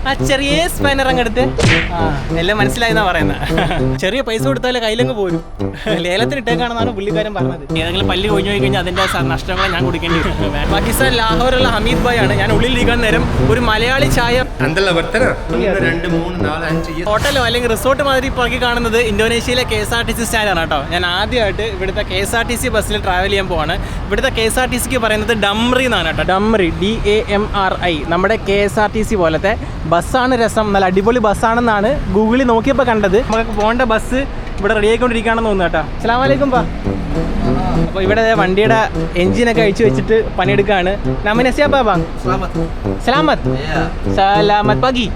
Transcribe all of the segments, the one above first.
ആ ചെറിയ സ്പാനർ അങ്ങ് എടുത്ത് എല്ലാം മനസ്സിലായെന്നാ പറയുന്നത്. ചെറിയ പൈസ കൊടുത്താലേ കയ്യിലങ്ങ് പോരും. ലേലത്തിന് ഇട്ടേക്കാണെന്നാണ് പുള്ളിക്കാരൻ പറഞ്ഞത്. ഏതെങ്കിലും പല്ല് കൊഞ്ഞു പോയി കഴിഞ്ഞാൽ അതിന്റെ നഷ്ടങ്ങളെ ഞാൻ കൊടുക്കേണ്ടി വരും. പാകിസ്ഥാൻ ലാഹോറുള്ള ഹമീദ് ഭായ് ആണ്. ഞാൻ ഉള്ളിലിരിക്കാൻ നേരം ഒരു മലയാളി ചായ ഹോട്ടലോ അല്ലെങ്കിൽ റിസോർട്ട് മാതിരി പുറകെ കാണുന്നത് ഇന്തോനേഷ്യയിലെ KSRTC സ്റ്റാൻഡാണ് കേട്ടോ. ഞാൻ ആദ്യമായിട്ട് ഇവിടുത്തെ KSRTC ബസ്സിൽ ട്രാവൽ ചെയ്യാൻ പോവാണ്. ഇവിടുത്തെ KSRTCക്ക് പറയുന്നത് ഡംറി എന്നാണ് കേട്ടോ. ഡംറി DAMRI. നമ്മുടെ KSRTC പോലത്തെ ബസ്സാണ് രസം. നല്ല അടിപൊളി ബസ്സാണെന്നാണ് ഗൂഗിളിൽ നോക്കിയപ്പോൾ കണ്ടത്. നമുക്ക് പോകേണ്ട ബസ് ഇവിടെ റെഡി ആയിക്കൊണ്ടിരിക്കുകയാണെന്ന് തോന്നുന്നു കേട്ടോ. അസ്സലാമു അലൈക്കും പാ. അപ്പോൾ ഇവിടെ വണ്ടിയുടെ എൻജിനൊക്കെ അഴിച്ചു വെച്ചിട്ട് പണിയെടുക്കുകയാണ്. namanya siapa bang? Selamat. Selamat pagi.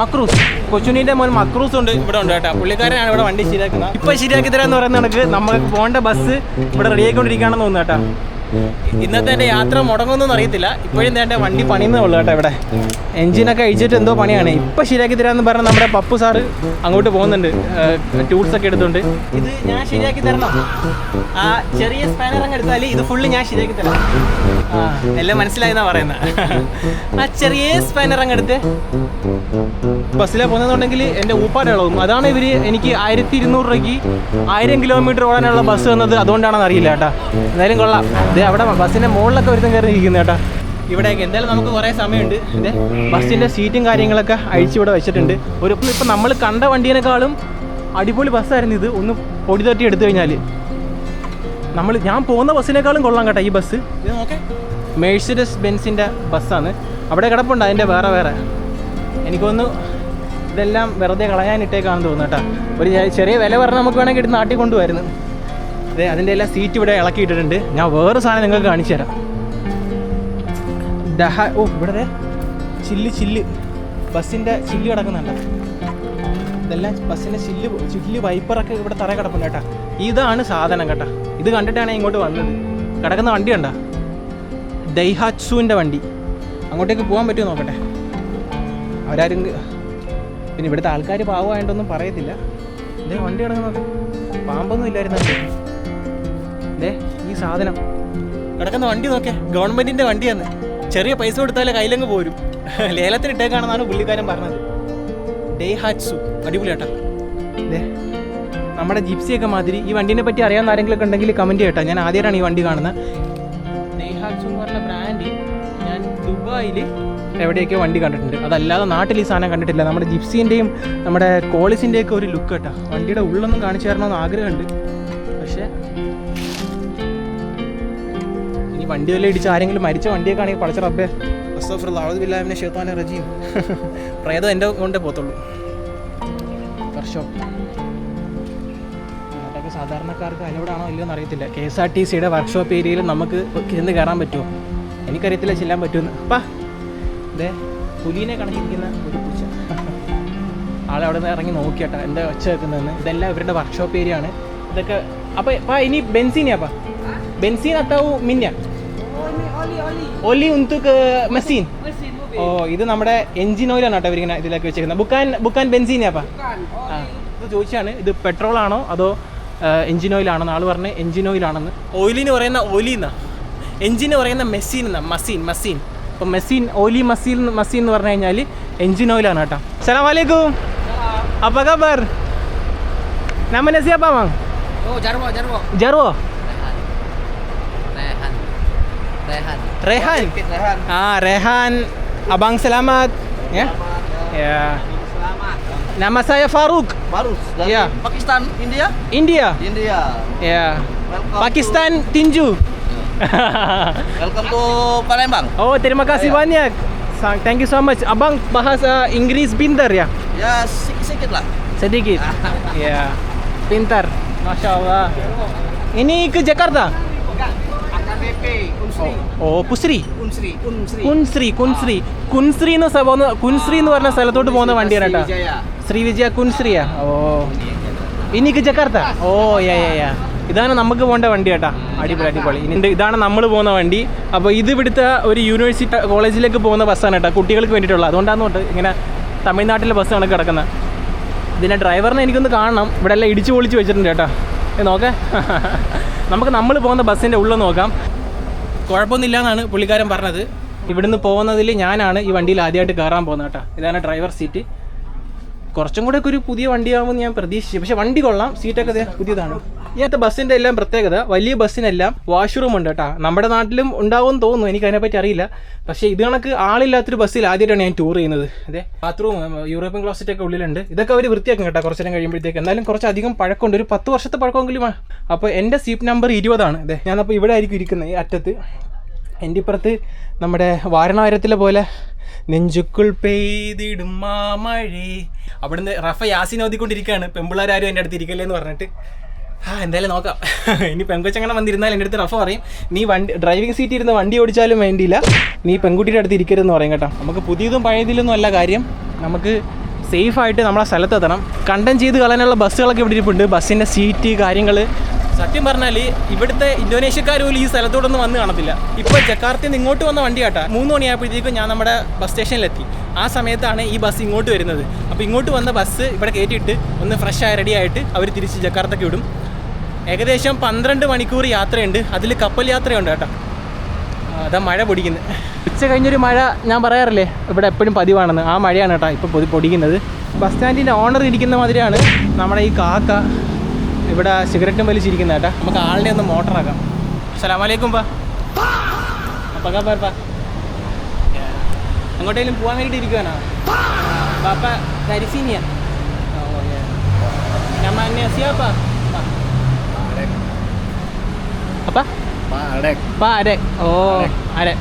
മക്രൂസ്. കൊച്ചുണ്ണിന്റെ മോൻ മക്രൂസ് ഉണ്ട് ഇവിടെ ഉണ്ട് കേട്ടോ. പുള്ളിക്കാരനാണ് ഇവിടെ വണ്ടി ശരിയാക്കുന്നത്. ഇപ്പൊ ശരിയാക്കി തരാന്ന് പറയുന്ന കണക്ക് നമുക്ക് പോകേണ്ട ബസ് ഇവിടെ റെഡി ആയിക്കൊണ്ടിരിക്കുകയാണെന്ന് തോന്നുന്നു കേട്ടോ. ഇന്നത്തെ എൻ്റെ യാത്ര മുടങ്ങുമെന്നൊന്നും അറിയത്തില്ല. ഇപ്പോഴും എൻ്റെ വണ്ടി പണിയുന്നേ ഉള്ളൂ കേട്ടോ. ഇവിടെ എൻജിനൊക്കെ അഴിച്ചിട്ട് എന്തോ പണിയാണ്. ഇപ്പം ശരിയാക്കി തരാമെന്ന് പറഞ്ഞാൽ നമ്മുടെ പപ്പു സാറ് അങ്ങോട്ട് പോകുന്നുണ്ട് ടൂൾസൊക്കെ എടുത്തുകൊണ്ട്. ഇത് ഞാൻ ശരിയാക്കി തരണം. ആ ചെറിയ സ്പാനർ അങ്ങ് എടുത്താൽ ഇത് ഫുള്ള് ഞാൻ ശരിയാക്കി തരാം. എല്ലാം മനസ്സിലായെന്നാ പറയുന്നത്. ആ ചെറിയ സ്പാനർ അങ്ങ് എടുത്ത് ബസ്സിലാണ് പോകുന്നതുണ്ടെങ്കിൽ എൻ്റെ ഊപ്പാടുള്ളതും അതാണ് ഇവർ എനിക്ക് 1200 രൂപയ്ക്ക് 1000 കിലോമീറ്റർ ഓടാനുള്ള ബസ് തന്നത്. അതുകൊണ്ടാണെന്ന് അറിയില്ല കേട്ടോ. എന്തായാലും കൊള്ളാം. അവിടെ ബസ്സിൻ്റെ മുകളിലൊക്കെ ഒരുത്തം കയറി ഇരിക്കുന്നത് കേട്ടോ. ഇവിടെയൊക്കെ എന്തായാലും നമുക്ക് കുറേ സമയമുണ്ട്. ഇതേ ബസ്സിൻ്റെ സീറ്റും കാര്യങ്ങളൊക്കെ അഴിച്ച് ഇവിടെ വെച്ചിട്ടുണ്ട്. ഇപ്പം നമ്മൾ കണ്ട വണ്ടീനേക്കാളും അടിപൊളി ബസ്സായിരുന്നു ഇത്. ഒന്ന് പൊടി തട്ടി എടുത്തു കഴിഞ്ഞാൽ ഞാൻ പോകുന്ന ബസ്സിനേക്കാളും കൊള്ളാം കേട്ടോ ഈ ബസ്. ഇത് നോക്കേ, മെഴ്സിഡസ് ബെൻസിൻ്റെ ബസ്സാണ്. അവിടെ കിടപ്പുണ്ട് അതിൻ്റെ വേറെ. എനിക്കൊന്ന് ഇതെല്ലാം വെറുതെ കളയാനിട്ടേക്കാണെന്ന് തോന്നുന്നു കേട്ടോ. ഒരു ചെറിയ വില പറഞ്ഞാൽ നമുക്ക് വേണമെങ്കിൽ എടുത്ത് നാട്ടിൽ കൊണ്ടുവരുന്നു. അതെ, അതിൻ്റെ എല്ലാം സീറ്റ് ഇവിടെ ഇളക്കിയിട്ടിട്ടുണ്ട്. ഞാൻ വേറെ സാധനം നിങ്ങൾക്ക് കാണിച്ചു തരാം. ഇവിടെ ചില്ല് ബസ്സിൻ്റെ ചില്ല് കിടക്കുന്നുണ്ട്. ഇതെല്ലാം ബസ്സിൻ്റെ ചില്ല് വൈപ്പറൊക്കെ ഇവിടെ തറ കിടപ്പുണ്ട് കേട്ടോ. ഇതാണ് സാധനം കേട്ടോ. ഇത് കണ്ടിട്ടാണ് ഇങ്ങോട്ട് വന്നത്. കിടക്കുന്ന വണ്ടി കണ്ടോ, ദൈഹാറ്റ്സുവിൻ്റെ വണ്ടി. അങ്ങോട്ടേക്ക് പോകാൻ പറ്റുമോ നോക്കട്ടെ. അവരാരും പിന്നെ ഇവിടുത്തെ ആൾക്കാർ പാവമായിട്ടൊന്നും പറയത്തില്ല. ഇതേ വണ്ടി കിടക്കുന്നത് പാമ്പൊന്നും ഇല്ലായിരുന്നു. ഈ സാധനം കിടക്കുന്ന വണ്ടി നോക്കേ, ഗവൺമെൻറ്റിൻ്റെ വണ്ടിയാണ്. ചെറിയ പൈസ കൊടുത്താലേ കയ്യിലങ്ങ് പോരും. ലേലത്തിന് ഇട്ടേക്കാണെന്നാണ് പുള്ളിക്കാരൻ പറഞ്ഞത്. ദൈഹാറ്റ്സു അടിപൊളി കേട്ടോ. നമ്മുടെ ജിപ്സിയൊക്കെ മാതിരി. ഈ വണ്ടീനെ പറ്റി അറിയാവുന്ന ആരെങ്കിലുമൊക്കെ ഉണ്ടെങ്കിൽ കമൻറ്റ് ചെയ്യട്ടോ. ഞാൻ ആദ്യമായിട്ടാണ് ഈ വണ്ടി കാണുന്നത്. ദൈഹാറ്റ്സു എന്ന് പറഞ്ഞ ബ്രാൻഡ് ഞാൻ ദുബായിൽ എവിടെയൊക്കെ വണ്ടി കണ്ടിട്ടുണ്ട്. അതല്ലാതെ നാട്ടിൽ ഈ സാധനം കണ്ടിട്ടില്ല. നമ്മുടെ ജിപ്സിൻ്റെയും നമ്മുടെ കോളിസിൻ്റെയൊക്കെ ഒരു ലുക്ക് കേട്ടോ. വണ്ടിയുടെ ഉള്ളൊന്നും കാണിച്ചു തരണമെന്ന് ആഗ്രഹമുണ്ട്. പക്ഷേ ഈ വണ്ടി വല്ല ഇടിച്ച് ആരെങ്കിലും മരിച്ച വണ്ടിയൊക്കെ ആണെങ്കിൽ പടച്ച റബ്ബേ അസ്തഗ്ഫിറുല്ലാഹ് ശൈത്താനിർ റജീം. പ്രേതം എൻ്റെ കൊണ്ടേ പോത്തുള്ളൂ. വർക്ക്ഷോപ്പ് അതൊക്കെ സാധാരണക്കാർക്ക് അലോഡാണോ ഇല്ലയോ എന്ന് അറിയത്തില്ല. KSRTCയുടെ വർക്ക്ഷോപ്പ് ഏരിയയിൽ നമുക്ക് ചെന്ന് കയറാൻ പറ്റുമോ എനിക്കറിയത്തില്ല. ചെല്ലാൻ പറ്റുമെന്ന്. അപ്പാ ഇതേ പുലിനെ കണക്കിരിക്കുന്ന ഒരു പൂച്ച. ആളവിടെ നിന്ന് ഇറങ്ങി നോക്കിയാട്ടാ എൻ്റെ ഒച്ച വെക്കുന്നതെന്ന്. ഇതെല്ലാം ഇവരുടെ വർക്ക്ഷോപ്പ് ഏരിയ ആണ് ഇതൊക്കെ. അപ്പോൾ ഇനി ബെൻസീനാപ്പാ ബെൻസീൻ അത്താവു മിന്ന ഒലി ഉന്തുക്ക് മെസീൻ. ഓ, ഇത് നമ്മുടെ എൻജിൻ ഓയിലാണ് കേട്ടോ ഇവരിങ്ങനെ ഇതിലേക്ക് വെച്ചേക്കുന്നത്. ബുക്കാൻ ബെൻസീനാപ്പാ. ഇത് ചോദിച്ചാണ് ഇത് പെട്രോൾ ആണോ അതോ എൻജിൻ ഓയിലാണോ? ആൾ പറഞ്ഞ് എൻജിൻ ഓയിലാണെന്ന്. ഓയിലിന് പറയുന്ന ഓലി എന്നാ, എൻജിന് പറയുന്ന മെസീൻ എന്നാ, മസീൻ. അപ്പോൾ മെസീൻ ഓലി മസീൻ എന്ന് പറഞ്ഞു കഴിഞ്ഞാൽ എൻജിൻ ഓയിലാണ് കേട്ടോ. അസ്സലാമു അലൈക്കും. apa kabar? Namanya siapa bang? Oh, Jarwo. Rehan. Rehan. Abang selamat. Ya. Selamat. Nama saya Faruk. Dari ya. Pakistan, India. Ya. Pakistan Tinju. Welcome to Palembang. Oh, terima kasih banyak. Thank you so much. Abang bahasa Inggris pintar ya? Ya, sedikit lah. Sedikit. Ya. Pintar. Masya Allah. Ini ke Jakarta? AKBP Unsri. Oh, Pusri. Unsri എന്ന് പറഞ്ഞ സ്ഥലത്തോട്ട് പോകുന്ന വണ്ടിയാണ് കേട്ടോ. ശ്രീവിജയ കുൻശ്രീയാ. ഓ, ഇനി Jakarta. ഓ, യാ. ഇതാണ് നമുക്ക് പോകേണ്ട വണ്ടി കേട്ടോ. അടിപൊളി. ഇതാണ് നമ്മൾ പോകുന്ന വണ്ടി. അപ്പോൾ ഇത് ഇവിടുത്തെ ഒരു യൂണിവേഴ്സിറ്റി കോളേജിലേക്ക് പോകുന്ന ബസ്സാണ് കേട്ടോ, കുട്ടികൾക്ക് വേണ്ടിയിട്ടുള്ളത്. അതുകൊണ്ടാണ് തൊട്ട് ഇങ്ങനെ തമിഴ്നാട്ടിലെ ബസ്സാണ് കിടക്കുന്നത്. ഇതിൻ്റെ ഡ്രൈവറിനെ എനിക്കൊന്ന് കാണണം. ഇവിടെ എല്ലാം ഇടിച്ചു പൊളിച്ച് വെച്ചിട്ടുണ്ട് കേട്ടോ. നോക്കേ, നമ്മൾ പോകുന്ന ബസ്സിൻ്റെ ഉള്ളിൽ നോക്കാം. കുഴപ്പമൊന്നുമില്ല എന്നാണ് പുള്ളിക്കാരൻ പറഞ്ഞത്. ഇവിടുന്ന് പോകുന്നതിൽ ഞാനാണ് ഈ വണ്ടിയിൽ ആദ്യമായിട്ട് കയറാൻ പോകുന്നത് കേട്ടോ. ഇതാണ് ഡ്രൈവർ സീറ്റ്. കുറച്ചും കൂടെ ഒക്കെ ഒരു പുതിയ വണ്ടിയാകുമെന്ന് ഞാൻ പ്രതീക്ഷിച്ചു. പക്ഷേ വണ്ടി കൊള്ളാം, സീറ്റൊക്കെ പുതിയതാണ്. ഇങ്ങനത്തെ ബസ്സിൻ്റെ എല്ലാം പ്രത്യേകത വലിയ ബസ്സിനെല്ലാം വാഷ്റൂം ഉണ്ട് കേട്ടോ. നമ്മുടെ നാട്ടിലും ഉണ്ടാവുമെന്ന് തോന്നുന്നു, എനിക്ക് അതിനെപ്പറ്റി അറിയില്ല. പക്ഷേ ഇത് കണക്ക് ആളില്ലാത്തൊരു ബസ്സിൽ ആദ്യമായിട്ടാണ് ഞാൻ ടൂർ ചെയ്യുന്നത്. അതെ, ബാത്റൂം യൂറോപ്യൻ ക്ലോസറ്റൊക്കെ ഉള്ളിലുണ്ട്. ഇതൊക്കെ അവർ വൃത്തിയാക്കും കേട്ടോ കുറച്ചു നേരം കഴിയുമ്പോഴത്തേക്ക്. എന്നാലും കുറച്ചധികം പഴക്കമുണ്ട്, ഒരു 10 വർഷത്തെ പഴക്കമെങ്കിലും. അപ്പോൾ എൻ്റെ സീറ്റ് നമ്പർ 20 അതെ, ഞാനപ്പോൾ ഇവിടെ ആയിരിക്കും ഇരിക്കുന്നത്, ഈ അറ്റത്ത്. എൻ്റെ ഇപ്പുറത്ത് നമ്മുടെ വാരണായിരത്തിലെ പോലെ നെഞ്ചുക്കുൾ പെയ്തിടും മാമഴേ, അവിടുന്ന് റഫ യാസിൻ ഓതിക്കൊണ്ടിരിക്കുകയാണ്. പെമ്പിള്ളാരും എൻ്റെ അടുത്ത് ഇരിക്കല്ലേ എന്ന് പറഞ്ഞിട്ട്. എന്തായാലും നോക്കാം. ഇനി പെങ്കൊച്ചങ്ങനെ വന്നിരുന്നാൽ എൻ്റെ അടുത്ത് റഫ പറയും, നീ ഡ്രൈവിംഗ് സീറ്റ് ഇരുന്ന് വണ്ടി ഓടിച്ചാലും വേണ്ടിയില്ല, നീ പെൺകുട്ടിയുടെ അടുത്ത് ഇരിക്കരുതെന്ന് പറയും കേട്ടോ. നമുക്ക് പുതിയതും പഴയതിലൊന്നും അല്ല കാര്യം, നമുക്ക് സേഫായിട്ട് നമ്മളെ സ്ഥലത്തെത്തണം. കണ്ടം ചെയ്ത് കളയാനുള്ള ബസ്സുകളൊക്കെ ഇവിടെ ഇരിപ്പുണ്ട്, ബസ്സിൻ്റെ സീറ്റ് കാര്യങ്ങൾ. സത്യം പറഞ്ഞാൽ ഇവിടുത്തെ ഇന്തോനേഷ്യക്കാർ പോലും ഈ സ്ഥലത്തോടൊന്നും വന്ന് കാണത്തില്ല. ഇപ്പോൾ ജക്കാർത്തയിൽ നിന്ന് ഇങ്ങോട്ട് വന്ന വണ്ടി കേട്ടാ. 3 മണിയായപ്പോഴത്തേക്കും ഞാൻ നമ്മുടെ ബസ് സ്റ്റേഷനിലെത്തി. ആ സമയത്താണ് ഈ ബസ് ഇങ്ങോട്ട് വരുന്നത്. അപ്പോൾ ഇങ്ങോട്ട് വന്ന ബസ് ഇവിടെ കയറ്റിയിട്ട് ഒന്ന് ഫ്രഷായി റെഡിയായിട്ട് അവർ തിരിച്ച് ജക്കാർത്തക്ക് വിടും. ഏകദേശം 12 മണിക്കൂർ യാത്രയുണ്ട്, അതിൽ കപ്പൽ യാത്രയുണ്ട് കേട്ടോ. അതാ മഴ പൊടിക്കുന്നത്. ഉച്ച കഴിഞ്ഞൊരു മഴ ഞാൻ പറയാറില്ലേ ഇവിടെ എപ്പോഴും പതിവാണെന്ന്, ആ മഴയാണ് കേട്ടോ ഇപ്പോൾ പൊടിക്കുന്നത്. ബസ് സ്റ്റാൻഡിൻ്റെ ഓണർ ഇരിക്കുന്ന മാതിരിയാണ് നമ്മുടെ ഈ കാക്ക ഇവിടെ സിഗരറ്റും വലിച്ചിരിക്കുന്ന കേട്ടോ. നമുക്ക് ആളിനെ ഒന്ന് മോട്ടറാക്കാം. അസ്സലാമലൈക്കും പാ. അങ്ങോട്ടേലും പോകാൻ വേണ്ടിയിട്ട് ഇരിക്കുവാനാ പാപ്പ കരിസീനിയ. siapa? Apa? Pak Adek. Oh, Adek.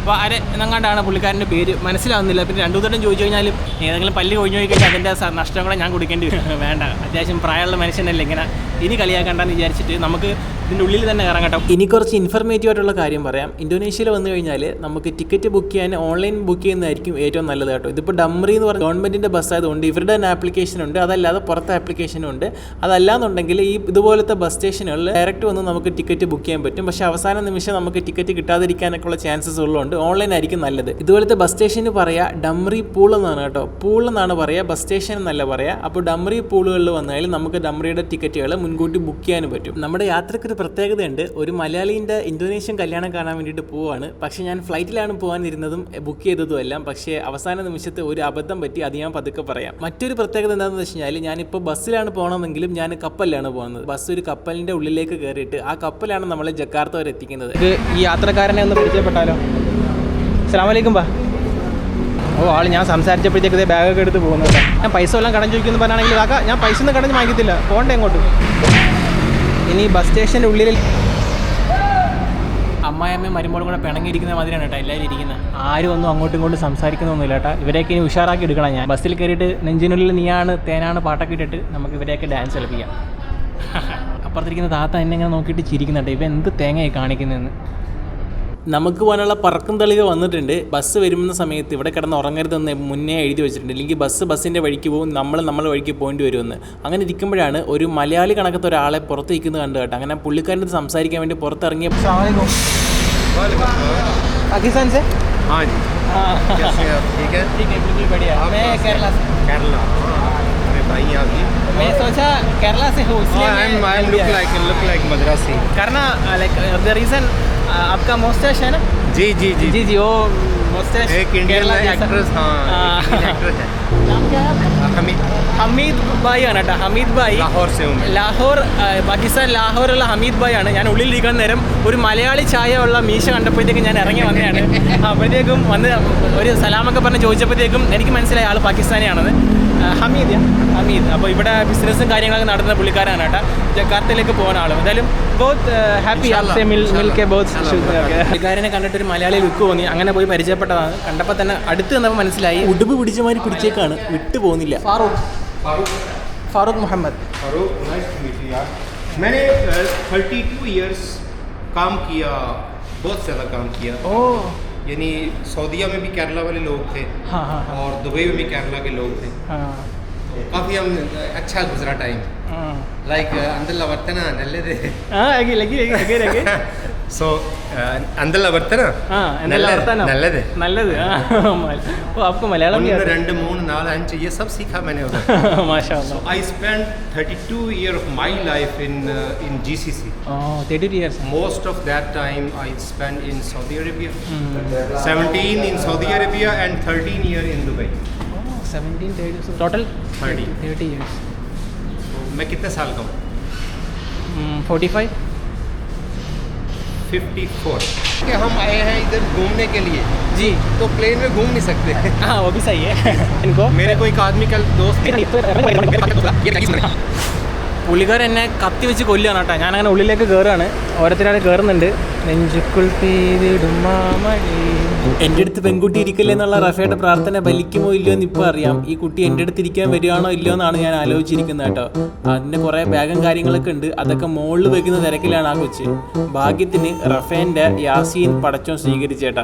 അപ്പോൾ അരെ എന്നങ്ങാണ്ടാണ് പുള്ളിക്കാരൻ്റെ പേര്, മനസ്സിലാവുന്നില്ല. പിന്നെ 2 വട്ടം ചോദിച്ചു കഴിഞ്ഞാലും ഏതെങ്കിലും പല്ല് കൊഴിഞ്ഞു പോയി കഴിഞ്ഞാൽ അതിൻ്റെ നഷ്ടം കൂടെ ഞാൻ കൊടുക്കേണ്ടി വരും. വേണ്ട, അത്യാവശ്യം പ്രായമുള്ള മനുഷ്യനല്ലേ, ഇങ്ങനെ ഇനി കളിയാക്കണ്ടെന്ന് വിചാരിച്ചിട്ട് നമുക്ക് ഇതിൻ്റെ ഉള്ളിൽ തന്നെ കയറാൻ കേട്ടോ. ഇനി കുറച്ച് ഇൻഫർമേറ്റീവ് ആയിട്ടുള്ള കാര്യം പറയാം. ഇന്തോനേഷ്യയിൽ വന്നു കഴിഞ്ഞാൽ നമുക്ക് ടിക്കറ്റ് ബുക്ക് ചെയ്യാൻ ഓൺലൈൻ ബുക്ക് ചെയ്യുന്നതായിരിക്കും ഏറ്റവും നല്ലത് കേട്ടോ. ഇതിപ്പോൾ ഡംറി എന്ന് പറഞ്ഞ ഗവൺമെൻറ്റിൻ്റെ ബസ്സായതുകൊണ്ട് ഇവരുടെ തന്നെ ആപ്ലിക്കേഷൻ ഉണ്ട്, അതല്ലാതെ പുറത്തെ ആപ്ലിക്കേഷനും ഉണ്ട്. അതല്ലാന്നുണ്ടെങ്കിൽ ഈ ഇതുപോലത്തെ ബസ് സ്റ്റേഷനുകളിൽ ഡയറക്റ്റ് വന്ന് നമുക്ക് ടിക്കറ്റ് ബുക്ക് ചെയ്യാൻ പറ്റും. പക്ഷേ അവസാന നിമിഷം നമുക്ക് ടിക്കറ്റ് കിട്ടാതിരിക്കാനൊക്കെ ഉള്ള ചാൻസസ് ഉള്ളതുകൊണ്ട് ഓൺലൈൻ ആയിരിക്കും നല്ലത്. ഇതുപോലത്തെ ബസ് സ്റ്റേഷന് പറയാ ഡംറി പൂൾ എന്നാണ് കേട്ടോ. പൂൾ എന്നാണ് പറയുക, ബസ് സ്റ്റേഷൻ എന്നല്ല പറയുക. അപ്പോൾ ഡംറി പൂളുകളിൽ വന്നാൽ നമുക്ക് ഡംറിയുടെ ടിക്കറ്റുകൾ മുൻകൂട്ടി ബുക്ക് ചെയ്യാനും പറ്റും. നമ്മുടെ യാത്രയ്ക്കൊരു പ്രത്യേകതയുണ്ട്. ഒരു മലയാളീൻ്റെ ഇന്തോനേഷ്യൻ കല്യാണം കാണാൻ വേണ്ടിയിട്ട് പോവാണ്. പക്ഷേ ഞാൻ ഫ്ലൈറ്റിലാണ് പോകാനിരുന്നതും ബുക്ക് ചെയ്തതും എല്ലാം. പക്ഷേ അവസാന നിമിഷത്തെ ഒരു അബദ്ധം പറ്റി, അത് ഞാൻ പതുക്കെ പറയാം. മറ്റൊരു പ്രത്യേകത എന്താണെന്ന് വെച്ച് കഴിഞ്ഞാൽ ഞാനിപ്പോൾ ബസ്സിലാണ് പോകണമെങ്കിലും ഞാൻ കപ്പലിലാണ് പോകുന്നത്. ബസ് ഒരു കപ്പലിൻ്റെ ഉള്ളിലേക്ക് കയറിയിട്ട് ആ കപ്പലാണ് നമ്മളെ ജക്കാർത്ത വരെ എത്തിക്കുന്നത്. ഈ യാത്രക്കാരനെ ഒന്ന് പരിചയപ്പെട്ടാലോ? അസ്സലാമലൈക്കും ബാ. ഓ, ആൾ ഞാൻ സംസാരിച്ചപ്പോഴത്തേക്ക് ഇതേ ബാഗൊക്കെ എടുത്ത് പോകുന്നത്. ഞാൻ പൈസ എല്ലാം കടം ചോദിക്കുന്നു പറഞ്ഞാണെങ്കിൽ കാക്ക ഞാൻ പൈസ ഒന്നും കടഞ്ഞ് വാങ്ങിക്കത്തില്ല, പോകണ്ടേ എങ്ങോട്ട്. ഇനി ബസ് സ്റ്റേഷൻ്റെ ഉള്ളിൽ അമ്മായിയമ്മയും മരുമോളും കൂടെ പിണങ്ങിയിരിക്കുന്ന മാതിരിയാണ് കേട്ടോ എല്ലാവരും ഇരിക്കുന്നത്. ആരും ഒന്നും അങ്ങോട്ടും ഇങ്ങോട്ടും സംസാരിക്കുന്നൊന്നുമില്ല കേട്ടോ. ഇവരെയൊക്കെ ഇനി ഉഷാറാക്കി എടുക്കണം. ഞാൻ ബസ്സിൽ കയറിയിട്ട് നെഞ്ചിനുള്ളിൽ നീയാണ് തേനാണ് പാട്ടൊക്കെ ഇട്ടിട്ട് നമുക്ക് ഇവരെയൊക്കെ ഡാൻസ് കളിപ്പിക്കാം. അപ്പുറത്തിരിക്കുന്ന താത്ത എന്നെ ഇങ്ങനെ നോക്കിയിട്ട് ചിരിക്കുന്നുണ്ട്, ഇവ എന്ത് തേങ്ങയായി കാണിക്കുന്നതെന്ന്. നമുക്ക് പോകാനുള്ള പറക്കും തളിക വന്നിട്ടുണ്ട്. ബസ് വരുന്ന സമയത്ത് ഇവിടെ കിടന്ന് ഉറങ്ങരുതെന്ന് മുന്നേ എഴുതി വെച്ചിട്ടുണ്ട്. അല്ലെങ്കിൽ ബസ്സിൻ്റെ വഴിക്ക് പോകും, നമ്മളെ വഴിക്ക് പോകേണ്ടി വരുമെന്ന്. അങ്ങനെ ഇരിക്കുമ്പോഴാണ് ഒരു മലയാളി കണക്കത്തെ ഒരാളെ പുറത്ത് നിൽക്കുന്നത് കണ്ടു കേട്ടോ. അങ്ങനെ പുള്ളിക്കാരൻ്റെ സംസാരിക്കാൻ വേണ്ടി പുറത്തിറങ്ങിയ പാകിസ്ഥാൻ से हाँ जी कैसे आप ठीक है बिल्कुल बढ़िया मैं केरला अरे भाई आप जी मैं सोचा केरला से हूँ इसलिए I look like मद्रासी करना like the reason आपका मोस्टैश है ना जी जी जी जी जी वो मोस्टैश एक इंडियन एक्ट्रेस हाँ एक्ट्रेस है नाम क्या है ഹമീദ് ഭായ് ആണ് കേട്ടോ. ഹമീദ് ഭായ് ലാഹോർ പാകിസ്ഥാൻ ലാഹോറുള്ള ഹമീദ് ഭായ് ആണ്. ഞാൻ ഉള്ളിലിരിക്കുന്ന നേരം ഒരു മലയാളി ചായ ഉള്ള മീശ കണ്ടപ്പോഴത്തേക്കും ഞാൻ ഇറങ്ങി വന്നതാണ്. അപ്പോഴത്തേക്കും വന്ന് ഒരു സലാമൊക്കെ പറഞ്ഞ് ചോദിച്ചപ്പോഴത്തേക്കും എനിക്ക് മനസ്സിലായി ആൾ പാകിസ്ഥാനിയാണെന്ന്. ഹമീദ്. അപ്പോൾ ഇവിടെ ബിസിനസ്സും കാര്യങ്ങളൊക്കെ നടത്തുന്ന പുള്ളിക്കാരാണ് കേട്ടോ. ജക്കാർത്തയിലേക്ക് പോകുന്ന ആളും. എന്തായാലും ബഹുത്ത് ഹാപ്പി മിൽക്കെ ബഹുത്ത്. പുള്ളിക്കാരനെ കണ്ടിട്ട് ഒരു മലയാളി ലുക്ക് തോന്നി, അങ്ങനെ പോയി പരിചയപ്പെട്ടതാണ്. കണ്ടപ്പോൾ തന്നെ അടുത്ത് വന്നപ്പോൾ മനസ്സിലായി ഉടുപ്പ് പിടിച്ച മാതിരി പിടിച്ചേക്കാണ്, വിട്ടു പോകുന്നില്ല. Farooq Mohammad nice to meet you यार. मैंने 32 इयर्स काम किया, बहुत ज़्यादा काम किया. ओह, यानी सऊदीया में भी केरला वाले लोग थे. हाँ हाँ और दुबई में भी केरला के लोग थे. हाँ, काफ़ी हम अच्छा गुजरा टाइम. लाइक अंदर वर्तना नल्ले थे. हाँ लगी So, Andala Vartana? നല്ലത് ഓ आपको മലയാളം भी आता है 1 2 3 4 5 ये सब सीखा मैंने उधर. माशाल्लाह. I spent 32 years of my life in GCC. Oh, 32 years. Most of that time I spent in Saudi Arabia. 17 in Saudi Arabia and 13 years in Dubai. Oh, 17 30 so total 30 years. So, मैं कितने साल का हूँ? 45. 54. कि हम आए हैं इधर घूमने के लिए जी. तो प्लेन में घूम नहीं सकते. हाँ वो भी सही है. इनको मेरे को एक आदमी का दोस्त പുള്ളിക്കാരൻ എന്നെ കത്തി വെച്ച് കൊല്ലുകയാണ് കേട്ടോ. ഞാനങ്ങനെ ഉള്ളിലേക്ക് കയറുകയാണ്. ഓരോരുത്തരാണ് കയറുന്നുണ്ട്. നെഞ്ചുക്കുൾ പെയ്തിടും മാമഴി. എൻ്റെ അടുത്ത് പെൺകുട്ടി ഇരിക്കല്ലേ എന്നുള്ള റഫയുടെ പ്രാർത്ഥന ബലിക്കുമോ ഇല്ലയോ എന്ന് ഇപ്പോൾ അറിയാം. ഈ കുട്ടി എൻ്റെ അടുത്ത് ഇരിക്കാൻ വരികയാണോ ഇല്ലയോ എന്നാണ് ഞാൻ ആലോചിച്ചിരിക്കുന്നത് കേട്ടോ. അതിൻ്റെ കുറേ ബാഗും കാര്യങ്ങളൊക്കെ ഉണ്ട്. അതൊക്കെ മുകളിൽ വെക്കുന്ന തിരക്കിലാണ് ആ കൊച്ച്. ഭാഗ്യത്തിന് റഫേൻ്റെ യാസീൻ പടച്ചോൻ സ്വീകരിച്ചേട്ടാ.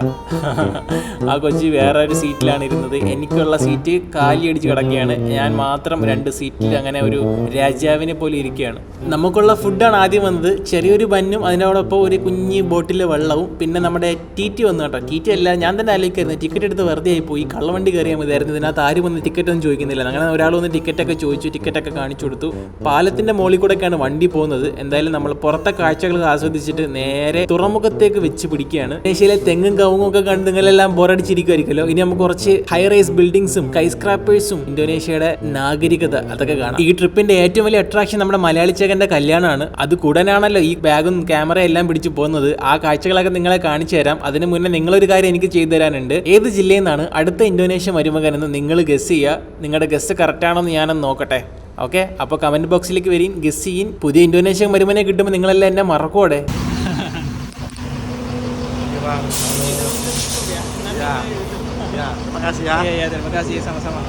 ആ കൊച്ച് വേറെ ഒരു സീറ്റിലാണ് ഇരുന്നത്. എനിക്കുള്ള സീറ്റ് കാലി അടിച്ച് കിടക്കുകയാണ്. ഞാൻ മാത്രം 2 സീറ്റിൽ അങ്ങനെ ഒരു രാജാവിനെ പോലെ ഇരിക്കുകയാണ്. നമുക്കുള്ള ഫുഡാണ് ആദ്യം വന്നത്. ചെറിയൊരു ബന്നും അതിനോടൊപ്പം ഒരു കുഞ്ഞ് ബോട്ടിലെ വെള്ളവും പിന്നെ നമ്മുടെ ടി വന്നു കേട്ടോ. ടി അല്ല, ഞാൻ തന്നെ ആലോചിക്കായിരുന്നു ടിക്കറ്റ് എടുത്ത് വെറുതെ ആയി പോയി. കള്ളവണ്ടി കയറിയാൽ മതിയായിരുന്നു. ഇതിനകത്ത് ആരും വന്ന് ടിക്കറ്റ് ഒന്നും ചോദിക്കുന്നില്ല. അങ്ങനെ ഒരാൾ വന്ന് ടിക്കറ്റൊക്കെ ചോദിച്ചു. ടിക്കറ്റൊക്കെ കാണിച്ചു കൊടുത്തു. പാലത്തിൻ്റെ മുകളിൽ കൂടെയൊക്കെയാണ് വണ്ടി പോകുന്നത്. എന്തായാലും നമ്മൾ പുറത്തെ കാഴ്ചകൾ ആസ്വദിച്ചിട്ട് നേരെ തുറമുഖത്തേക്ക് വെച്ച് പിടിക്കുകയാണ്. ഏഷ്യയിലെ തെങ്ങും കവുങ്ങും ഒക്കെ കണ്ട് നിങ്ങളെല്ലാം ബോറടിച്ചിരിക്കുമായിരിക്കുമല്ലോ. ഇനി നമുക്ക് കുറച്ച് ഹൈ റൈസ് ബിൽഡിങ്സും സ്കൈ സ്ക്രാപ്പേഴ്സും ഇന്തോനേഷ്യയുടെ നാഗരികത അതൊക്കെ കാണാം. ഈ ട്രിപ്പിന്റെ ഏറ്റവും വലിയ അട്രാക്ഷൻ നമ്മുടെ മലയാളി ചേകന്റെ കല്യാണമാണ്. അത് കൂടാനാണല്ലോ ഈ ബാഗും ക്യാമറ എല്ലാം പിടിച്ച് പോകുന്നത്. ആ കാഴ്ചകളൊക്കെ നിങ്ങളെ കാണിച്ചു തരാം. അതിന് മുന്നേ നിങ്ങളൊരു കാര്യം എനിക്ക് ചെയ്തു തരാനുണ്ട്. ഏത് ജില്ലയിൽ നിന്നാണ് അടുത്ത ഇന്തോനേഷ്യ മരുമകൻ എന്ന് നിങ്ങൾ ഗസ് ചെയ്യുക. നിങ്ങളുടെ ഗസ് കറക്റ്റ് ആണോ എന്ന് ഞാനൊന്ന് നോക്കട്ടെ. ഓക്കെ, അപ്പോൾ കമന്റ് ബോക്സിലേക്ക് വരീൻ, ഗസ് ചെയ്യും. പുതിയ ഇന്തോനേഷ്യ മരുമനെ കിട്ടുമ്പോൾ നിങ്ങളെല്ലാം എന്നെ മറക്കോടെ. Ya. Terima kasih ya. Iya, terima kasih sama-sama.